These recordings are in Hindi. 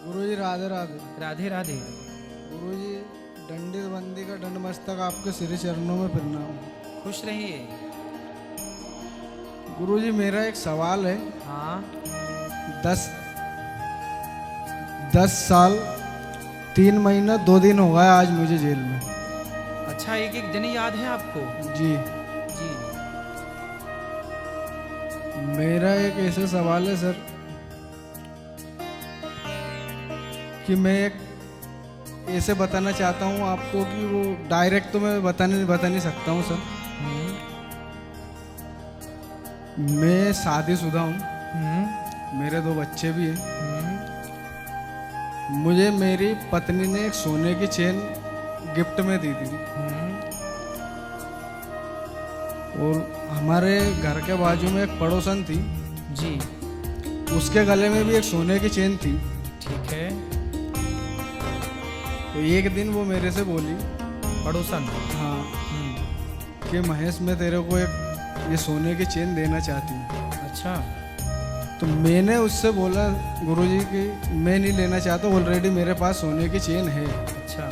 गुरुजी राधे राधे। राधे राधे। गुरुजी दंडित बंदी का दंड मस्तक आपके श्री चरणों में प्रणाम। खुश रहिए। गुरुजी मेरा एक सवाल है। हाँ 10 साल 3 महीना 2 दिन हो गया आज मुझे जेल में। अच्छा, एक एक दिन याद है आपको? जी जी। मेरा एक ऐसा सवाल है सर कि मैं एक ऐसे बताना चाहता हूँ आपको कि वो डायरेक्ट तो मैं बता नहीं सकता हूँ सर। मैं शादीशुदा हूँ, मेरे 2 बच्चे भी हैं। मुझे मेरी पत्नी ने एक सोने की चेन गिफ्ट में दी थी और हमारे घर के बाजू में एक पड़ोसन थी जी। उसके गले में भी एक सोने की चेन थी। ठीक है। तो एक दिन वो मेरे से बोली, पड़ोसन? हाँ, कि महेश मैं तेरे को एक ये सोने की चेन देना चाहती हूँ। अच्छा। तो मैंने उससे बोला गुरुजी कि मैं नहीं लेना चाहता, ऑलरेडी मेरे पास सोने की चेन है। अच्छा।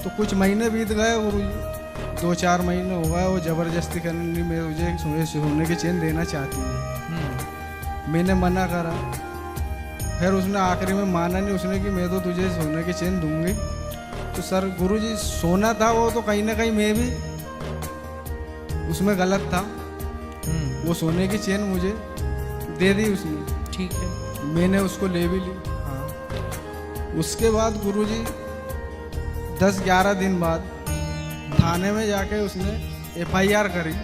तो कुछ महीने बीत गए गुरुजी, 2-4 महीने हो गए। वो ज़बरदस्ती करने मैं मुझे सोने की चेन देना चाहती हूँ। मैंने मना करा, फिर उसने आखिरी में माना नहीं उसने कि मैं तो तुझे सोने की चेन दूंगी। तो सर गुरुजी सोना था वो, तो कहीं ना कहीं मैं भी उसमें गलत था। वो सोने की चेन मुझे दे दी उसने। ठीक है। मैंने उसको ले भी ली। हाँ। उसके बाद गुरुजी 10-11 दिन बाद थाने में जाके उसने FIR करी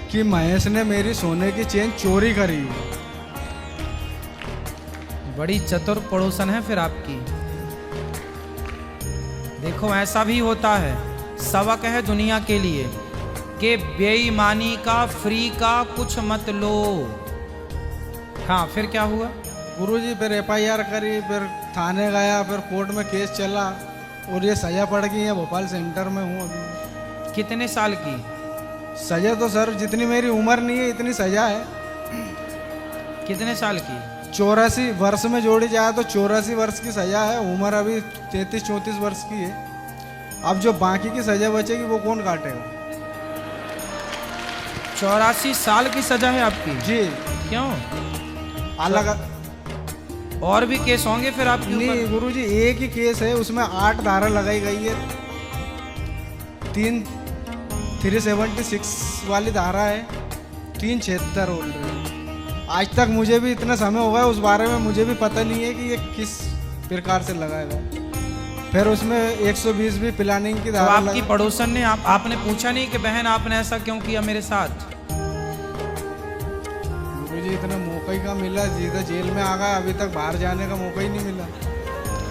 कि महेश ने मेरी सोने की चेन चोरी करी। बड़ी चतुर पड़ोसन है फिर आपकी। देखो ऐसा भी होता है, सबक है दुनिया के लिए कि बेईमानी का फ्री का कुछ मत लो। हाँ, फिर क्या हुआ? गुरुजी फिर FIR करी, फिर थाने गया, फिर कोर्ट में केस चला और ये सजा पड़ गई है। भोपाल सेंटर में हूँ अभी। कितने साल की सजा? तो सर जितनी मेरी उम्र नहीं है इतनी सजा है। कितने साल की? 84 वर्ष में जोड़ी जाए तो 84 वर्ष की सजा है। उम्र अभी 33-34 वर्ष की है। अब जो बाकी की सजा बचेगी वो कौन काटेगा? 84 साल की सजा है आपकी? जी। क्यों? अलग और भी केस होंगे फिर आपके ऊपर? नहीं गुरुजी, एक ही केस है, उसमें 8 धारा लगाई गई है। 376 वाली धारा है, 376 बोल रहे हैं। आज तक मुझे भी इतना समय हो गया उस बारे में मुझे भी पता नहीं है कि ये किस प्रकार से लगाएगा। फिर उसमें 120 भी प्लानिंग की तो धारा आपकी पड़ोसन ने आपने पूछा नहीं कि बहन आपने ऐसा क्यों किया मेरे साथ? मुझे इतना मौका ही का मिला, सीधा जेल में आ गया, अभी तक बाहर जाने का मौका ही नहीं मिला।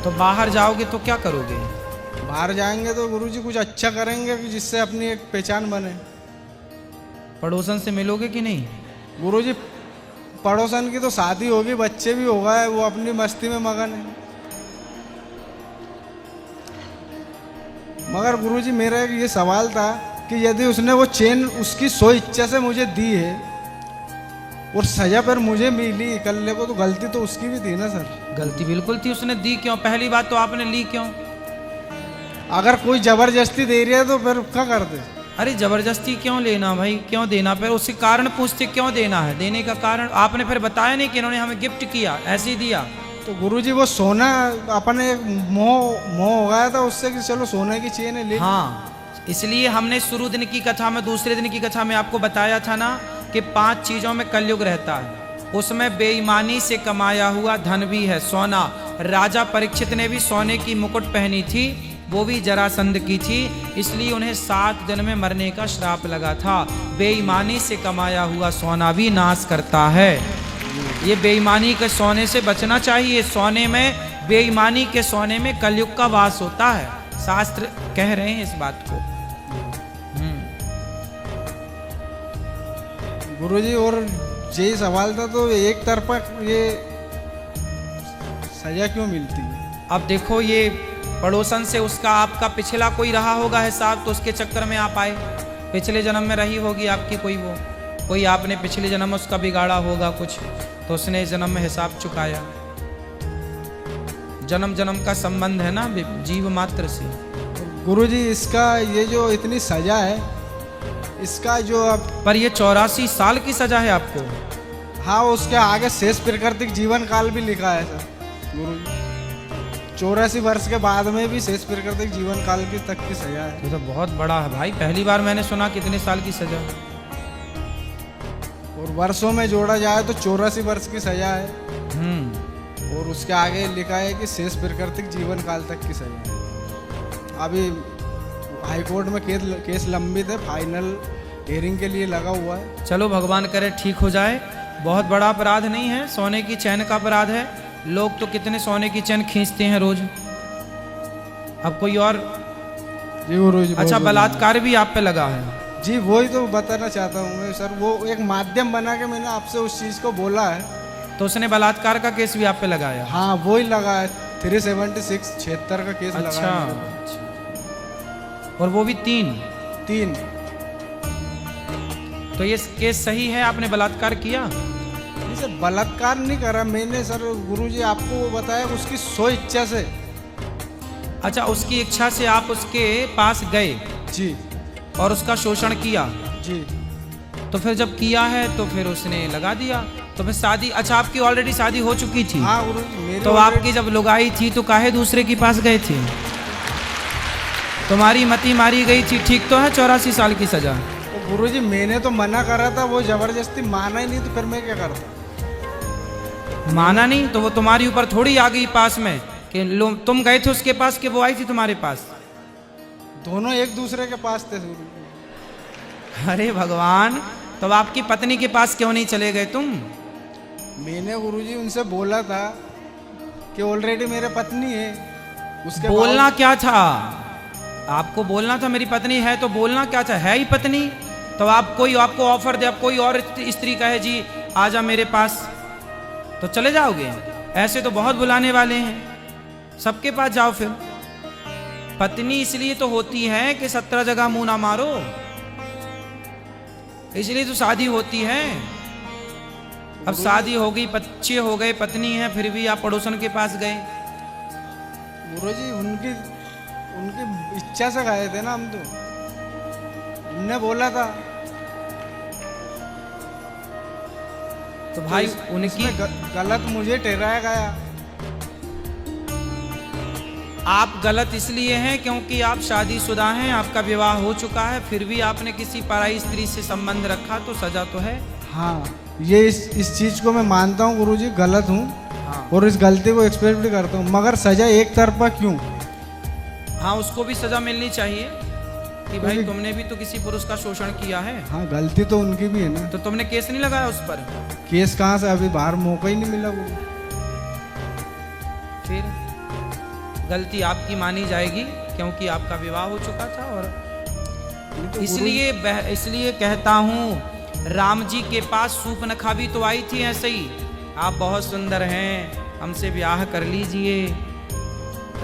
तो बाहर जाओगे तो क्या करोगे? बाहर जाएंगे तो गुरुजी कुछ अच्छा करेंगे कि जिससे अपनी एक पहचान बने। पड़ोसन से मिलोगे कि नहीं? गुरुजी पड़ोसन की तो शादी होगी, बच्चे भी हो गए, वो अपनी मस्ती में मगन है। मगर गुरुजी मेरा एक ये सवाल था कि यदि उसने वो चेन उसकी सो इच्छा से मुझे दी है और सजा पर मुझे मिली इकल्ले को, तो गलती तो उसकी भी थी ना सर? गलती बिल्कुल थी। उसने दी क्यों? पहली बात तो आपने ली क्यों? अगर कोई जबरदस्ती दे रही है तो फिर क्या करते? अरे जबरदस्ती क्यों लेना भाई, क्यों देना? फिर उसके कारण पूछते क्यों देना है, देने का कारण आपने फिर बताया नहीं कि इन्होंने हमें गिफ्ट किया, ऐसे ही दिया। तो गुरुजी वो सोना अपने एक मोह हो गया था उससे कि चलो सोने की चेन है ले। हाँ, इसलिए हमने शुरू दिन की कथा में, दूसरे दिन की कथा में आपको बताया था ना कि 5 चीजों में कलयुग रहता है। उसमें बेईमानी से कमाया हुआ धन भी है, सोना। राजा परीक्षित ने भी सोने की मुकुट पहनी थी, वो भी जरासंध की थी, इसलिए उन्हें 7 दिन में मरने का श्राप लगा था। बेईमानी से कमाया हुआ सोना भी नाश करता है। ये बेईमानी के सोने से बचना चाहिए। सोने में, बेईमानी के सोने में कलयुग का वास होता है। शास्त्र कह रहे हैं इस बात को। गुरुजी और यही सवाल था, तो एक तरफा ये सजा क्यों मिलती है? अब देखो, ये पड़ोसन से उसका आपका पिछला कोई रहा होगा हिसाब, तो उसके चक्कर में आप आए। पिछले जन्म में रही होगी आपकी कोई वो, कोई आपने पिछले जन्म में उसका बिगाड़ा होगा कुछ, तो उसने इस जन्म में हिसाब चुकाया। जन्म जन्म का संबंध है ना जीव मात्र से। गुरुजी इसका ये जो इतनी सजा है, इसका जो अब पर ये 84 साल की सजा है आपको। हाँ, उसके आगे शेष प्राकृतिक जीवन काल भी लिखा है सर गुरुजी। 84 वर्ष के बाद में भी शेष प्राकृतिक जीवन काल की तक की सजा है। ये तो बहुत बड़ा है भाई, पहली बार मैंने सुना कितने साल की सजा। और वर्षों में जोड़ा जाए तो 84 वर्ष की सजा है। और उसके आगे लिखा है कि शेष प्राकृतिक जीवन काल तक की सजा है। अभी हाई कोर्ट में केस लंबित है, फाइनल हियरिंग के लिए लगा हुआ है। चलो भगवान करे ठीक हो जाए। बहुत बड़ा अपराध नहीं है, सोने की चैन का अपराध है। लोग तो कितने सोने की चैन खींचते हैं रोज। अब कोई और जी गुरुजी। अच्छा, बलात्कार भी आप पे लगा है। जी वही तो बताना चाहता हूँ मैं सर, वो एक माध्यम बना के मैंने आपसे उस चीज को बोला है। तो उसने बलात्कार का केस भी आप पे लगाया? हाँ वही लगा है, 376 76 का केस लगा है। अच्छा। और वो भी तीन। तो ये केस सही है, आपने बलात्कार किया? नहीं सर, बलात्कार नहीं करा मैंने सर। गुरुजी आपको वो बताया उसकी सो इच्छा से। अच्छा, उसकी इच्छा से आप उसके पास गए जी, और उसका शोषण किया जी। तो फिर जब किया है तो फिर उसने लगा दिया। तो फिर शादी, अच्छा आपकी ऑलरेडी शादी हो चुकी थी? हाँ गुरुजी, मेरी तो आपकी जब लुगाई थी तो काहे दूसरे के पास गए थे? तुम्हारी मती मारी गई थी, ठीक तो है 84 साल की सजा। तो गुरुजी मैंने तो मना करा था, वो जबरदस्ती माना ही नहीं, तो फिर मैं क्या करता? माना नहीं तो वो तुम्हारी ऊपर थोड़ी आ गई पास में कि तुम गए थे उसके पास कि वो आई थी तुम्हारे पास? दोनों एक दूसरे के पास थे गुरुजी। अरे भगवान, तो आपकी पत्नी के पास क्यों नहीं चले गए तुम? मैंने गुरुजी उनसे बोला था कि ऑलरेडी मेरे पत्नी है। उसके बोलना क्या था आपको? बोलना था मेरी पत्नी है, तो बोलना क्या था? है ही पत्नी। तो आप कोई आपको ऑफर दे, अब कोई और स्त्री कहे जी आजा मेरे पास, तो चले जाओगे? ऐसे तो बहुत बुलाने वाले हैं, सबके पास जाओ। फिर पत्नी इसलिए तो होती है कि 17 जगह मुंह ना मारो, इसलिए तो शादी होती है। अब शादी हो गई, बच्चे हो गए, पत्नी है, फिर भी आप पड़ोसन के पास गए। गुरुजी उनकी इच्छा से गए थे ना हम तो, उनने बोला था। तो भाई उनकी गलत मुझे ठहराया गया। आप गलत इसलिए हैं क्योंकि आप शादीशुदा हैं, आपका विवाह हो चुका है, फिर भी आपने किसी पराई स्त्री से संबंध रखा, तो सजा तो है। हाँ, ये इस चीज को मैं मानता हूँ गुरुजी, गलत हूँ। हाँ। और इस गलती को एक्सपेक्ट भी करता हूँ, मगर सजा एक तरफा क्यों? हाँ, उसको भी सजा मिलनी चाहिए कि भाई तुमने भी तो किसी पुरुष का शोषण किया है। हाँ, गलती तो उनकी भी है ना। तो तुमने केस नहीं लगाया उस पर? केस कहाँ से, अभी बाहर मौका ही नहीं मिला। वो फिर गलती आपकी मानी जाएगी क्योंकि आपका विवाह हो चुका था। और तो इसलिए कहता हूँ, राम जी के पास सूर्पनखा भी तो आई थी ऐसे ही, आप बहुत सुंदर हैं, हमसे ब्याह कर लीजिए।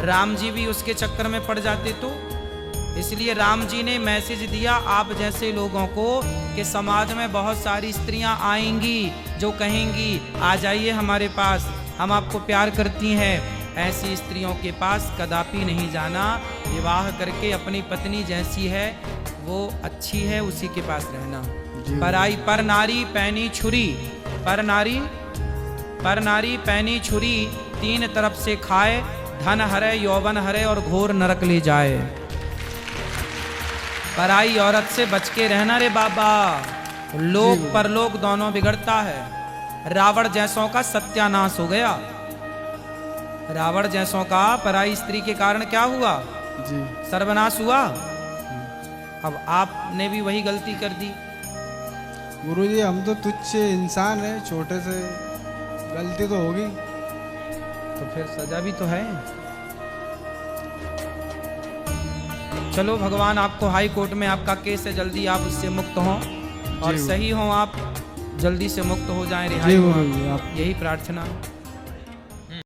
राम जी भी उसके चक्कर में पड़ जाते तो। इसलिए राम जी ने मैसेज दिया आप जैसे लोगों को कि समाज में बहुत सारी स्त्रियां आएंगी जो कहेंगी आ जाइए हमारे पास, हम आपको प्यार करती हैं। ऐसी स्त्रियों के पास कदापि नहीं जाना। विवाह करके अपनी पत्नी जैसी है वो अच्छी है, उसी के पास रहना। पराई पर नारी पैनी छुरी, पर नारी पैनी छुरी, तीन तरफ से खाए, धन हरे यौवन हरे और घोर नरक ले जाए। पराई औरत से बच के रहना रे बाबा, लोक परलोक दोनों बिगड़ता है। रावण जैसों का सत्यानाश हो गया। रावण जैसों का पराई स्त्री के कारण क्या हुआ जी? सर्वनाश हुआ। अब आपने भी वही गलती कर दी। गुरुजी हम तो तुच्छ इंसान है, छोटे से गलती तो होगी, तो फिर सजा भी तो है। चलो भगवान आपको हाई कोर्ट में आपका केस है, जल्दी आप उससे मुक्त हों और सही हो, आप जल्दी से मुक्त हो जाएं, रिहाई हो, यही प्रार्थना।